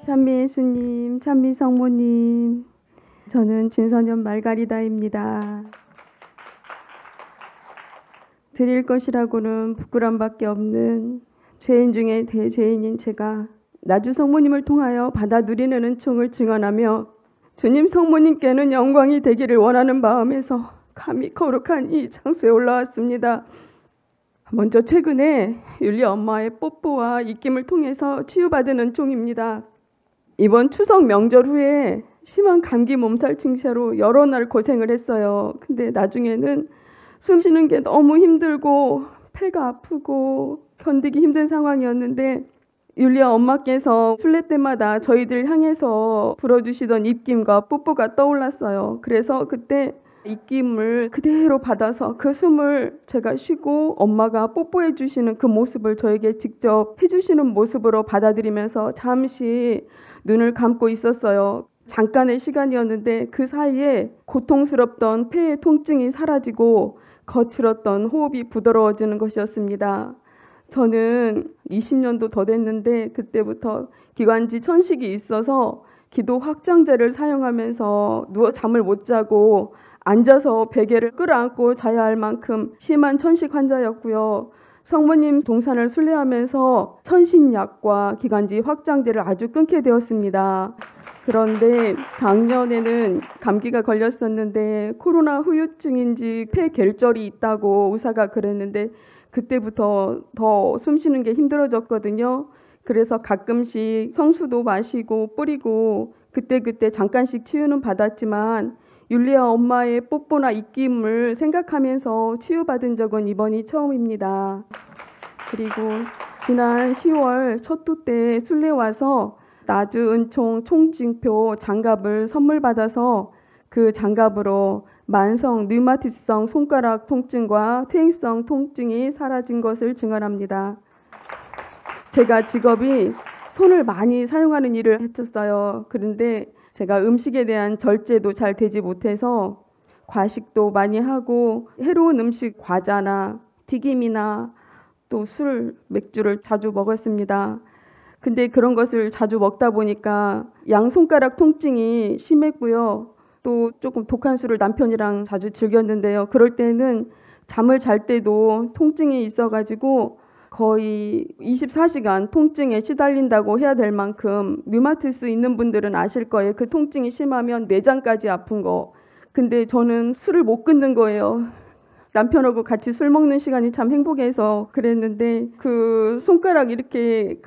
찬미 예수님, 찬미 성모님, 저는 진선연 말가리다입니다. 드릴 것이라고는 부끄럼밖에 없는 죄인 중에 대죄인인 제가 나주 성모님을 통하여 받아 누리는 은총을 증언하며 주님 성모님께는 영광이 되기를 원하는 마음에서 감히 거룩한 이 장소에 올라왔습니다. 먼저 최근에 율리 엄마의 뽀뽀와 입김을 통해서 치유받은 은총입니다. 이번 추석 명절 후에 심한 감기 몸살 증세로 여러 날 고생을 했어요. 근데 나중에는 숨 쉬는 게 너무 힘들고 폐가 아프고 견디기 힘든 상황이었는데 율리아 엄마께서 순례 때마다 저희들 향해서 불어주시던 입김과 뽀뽀가 떠올랐어요. 그래서 그때 입김을 그대로 받아서 그 숨을 제가 쉬고 엄마가 뽀뽀해 주시는 그 모습을 저에게 직접 해주시는 모습으로 받아들이면서 잠시 눈을 감고 있었어요. 잠깐의 시간이었는데 그 사이에 고통스럽던 폐의 통증이 사라지고 거칠었던 호흡이 부드러워지는 것이었습니다. 저는 20년도 더 됐는데 그때부터 기관지 천식이 있어서 기도 확장제를 사용하면서 누워 잠을 못 자고 앉아서 베개를 끌어안고 자야 할 만큼 심한 천식 환자였고요. 성모님 동산을 순례하면서 천신약과 기관지 확장제를 아주 끊게 되었습니다. 그런데 작년에는 감기가 걸렸었는데 코로나 후유증인지 폐결절이 있다고 의사가 그랬는데 그때부터 더 숨쉬는 게 힘들어졌거든요. 그래서 가끔씩 성수도 마시고 뿌리고 그때그때 잠깐씩 치유는 받았지만 율리아 엄마의 뽀뽀나 입김을 생각하면서 치유받은 적은 이번이 처음입니다. 그리고 지난 10월 첫도 때 순례 와서 나주 은총 총징표 장갑을 선물 받아서 그 장갑으로 만성 류마티스성 손가락 통증과 퇴행성 통증이 사라진 것을 증언합니다. 제가 직업이 손을 많이 사용하는 일을 했었어요. 그런데 제가 음식에 대한 절제도 잘 되지 못해서 과식도 많이 하고 해로운 음식 과자나 튀김이나 또 술, 맥주를 자주 먹었습니다. 근데 그런 것을 자주 먹다 보니까 양손가락 통증이 심했고요. 또 조금 독한 술을 남편이랑 자주 즐겼는데요. 그럴 때는 잠을 잘 때도 통증이 있어가지고 거의 24시간 통증에 시달린다고 해야 될 만큼 류마티스 있는 분들은 아실 거예요. 그 통증이 심하면 내장까지 아픈 거. 근데 저는 술을 못 끊는 거예요. 남편하고 같이 술 먹는 시간이 참 행복해서 그랬는데 그 손가락 이렇게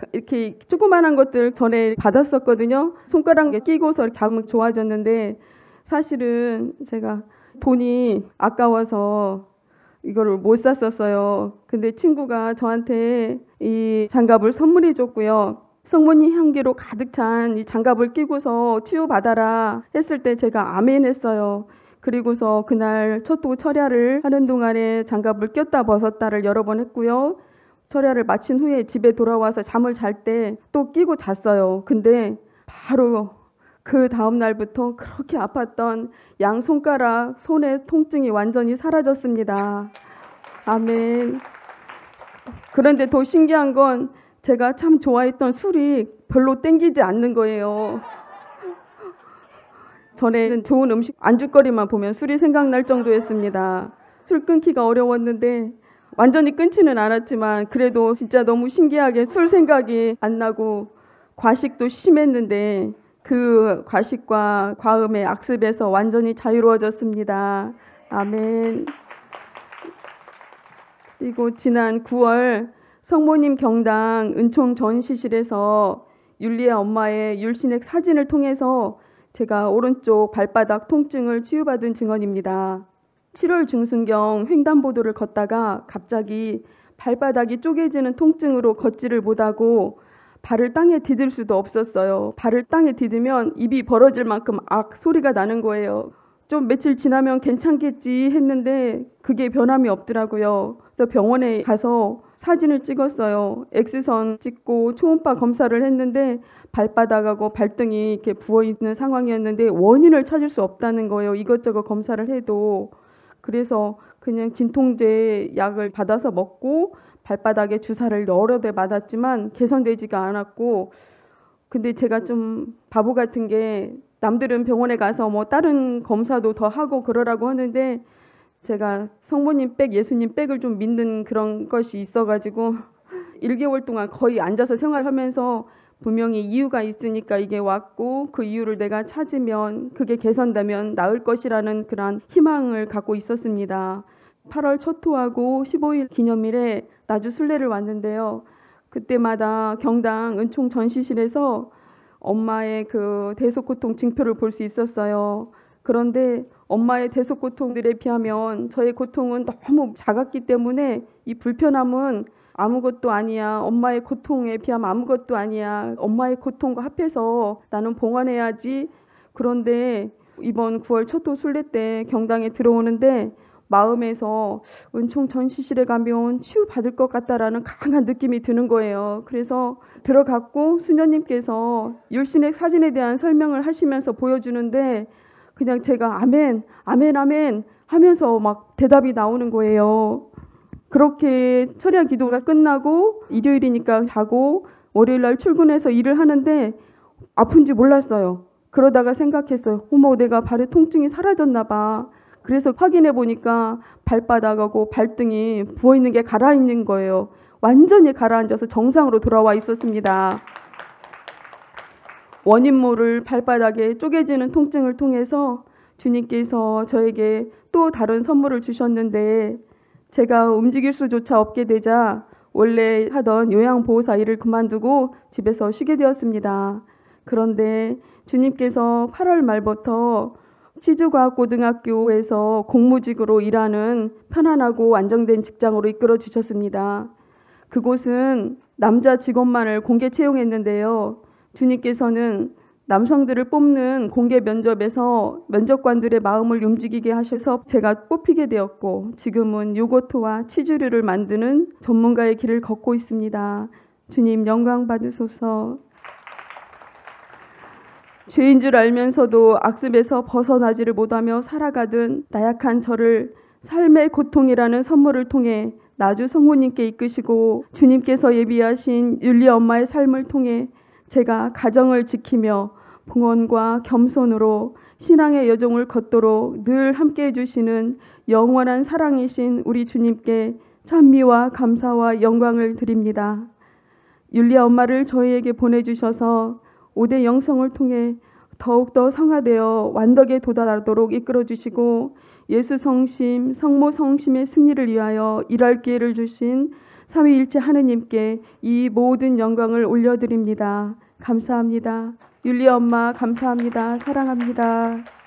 조그만한 것들 전에 받았었거든요. 손가락에 끼고서 자면 좋아졌는데 사실은 제가 돈이 아까워서 이거를 못 샀었어요. 근데 친구가 저한테 이 장갑을 선물해 줬고요. 성모님 향기로 가득 찬 이 장갑을 끼고서 치유받아라 했을 때 제가 아멘 했어요. 그리고서 그날 첫도 철야를 하는 동안에 장갑을 꼈다 벗었다를 여러 번 했고요. 철야를 마친 후에 집에 돌아와서 잠을 잘 때 또 끼고 잤어요. 근데 바로 그 다음 날부터 그렇게 아팠던 양 손가락, 손의 통증이 완전히 사라졌습니다. 아멘. 그런데 더 신기한 건 제가 참 좋아했던 술이 별로 땡기지 않는 거예요. 전에는 좋은 음식 안주거리만 보면 술이 생각날 정도였습니다. 술 끊기가 어려웠는데 완전히 끊지는 않았지만 그래도 진짜 너무 신기하게 술 생각이 안 나고 과식도 심했는데 그 과식과 과음의 악습에서 완전히 자유로워졌습니다. 아멘. 그리고 지난 9월 성모님 경당 은총 전시실에서 율리아 엄마의 율신액 사진을 통해서 제가 오른쪽 발바닥 통증을 치유받은 증언입니다. 7월 중순경 횡단보도를 걷다가 갑자기 발바닥이 쪼개지는 통증으로 걷지를 못하고 발을 땅에 디딜 수도 없었어요. 발을 땅에 디디면 입이 벌어질 만큼 악 소리가 나는 거예요. 좀 며칠 지나면 괜찮겠지 했는데 그게 변함이 없더라고요. 그래서 병원에 가서 사진을 찍었어요. X선 찍고 초음파 검사를 했는데 발바닥하고 발등이 이렇게 부어있는 상황이었는데 원인을 찾을 수 없다는 거예요. 이것저것 검사를 해도. 그래서 그냥 진통제 약을 받아서 먹고 발바닥에 주사를 여러 대 맞았지만 개선되지가 않았고 근데 제가 좀 바보 같은 게 남들은 병원에 가서 뭐 다른 검사도 더 하고 그러라고 하는데 제가 성모님 백, 예수님 백을 좀 믿는 그런 것이 있어가지고 1개월 동안 거의 앉아서 생활하면서 분명히 이유가 있으니까 이게 왔고 그 이유를 내가 찾으면 그게 개선되면 나을 것이라는 그런 희망을 갖고 있었습니다. 8월 초토하고 15일 기념일에 나주 순례를 왔는데요. 그때마다 경당 은총 전시실에서 엄마의 그 대속고통 징표를 볼 수 있었어요. 그런데 엄마의 대속고통들에 비하면 저의 고통은 너무 작았기 때문에 이 불편함은 아무것도 아니야. 엄마의 고통에 비하면 아무것도 아니야. 엄마의 고통과 합해서 나는 봉헌해야지. 그런데 이번 9월 초토 순례 때 경당에 들어오는데 마음에서 은총 전시실에 가면 치유받을 것 같다라는 강한 느낌이 드는 거예요. 그래서 들어갔고 수녀님께서 율신의 사진에 대한 설명을 하시면서 보여주는데 그냥 제가 아멘, 아멘, 아멘 하면서 막 대답이 나오는 거예요. 그렇게 철야 기도가 끝나고 일요일이니까 자고 월요일날 출근해서 일을 하는데 아픈지 몰랐어요. 그러다가 생각했어요. 어머, 내가 발의 통증이 사라졌나 봐. 그래서 확인해 보니까 발바닥하고 발등이 부어있는 게 가라앉는 거예요. 완전히 가라앉아서 정상으로 돌아와 있었습니다. 원인 모를 발바닥에 쪼개지는 통증을 통해서 주님께서 저에게 또 다른 선물을 주셨는데 제가 움직일 수조차 없게 되자 원래 하던 요양보호사 일을 그만두고 집에서 쉬게 되었습니다. 그런데 주님께서 8월 말부터 치주과학고등학교에서 공무직으로 일하는 편안하고 안정된 직장으로 이끌어 주셨습니다. 그곳은 남자 직원만을 공개 채용했는데요. 주님께서는 남성들을 뽑는 공개 면접에서 면접관들의 마음을 움직이게 하셔서 제가 뽑히게 되었고 지금은 요거트와 치즈류를 만드는 전문가의 길을 걷고 있습니다. 주님 영광 받으소서. 죄인 줄 알면서도 악습에서 벗어나지를 못하며 살아가던 나약한 저를 삶의 고통이라는 선물을 통해 나주 성모님께 이끄시고 주님께서 예비하신 율리 엄마의 삶을 통해 제가 가정을 지키며 봉헌과 겸손으로 신앙의 여정을 걷도록 늘 함께해 주시는 영원한 사랑이신 우리 주님께 찬미와 감사와 영광을 드립니다. 율리아 엄마를 저희에게 보내주셔서 5대 영성을 통해 더욱더 성화되어 완덕에 도달하도록 이끌어 주시고 예수 성심, 성모 성심의 승리를 위하여 일할 기회를 주신 삼위일체 하느님께 이 모든 영광을 올려드립니다. 감사합니다. 율리아 엄마 감사합니다. 사랑합니다.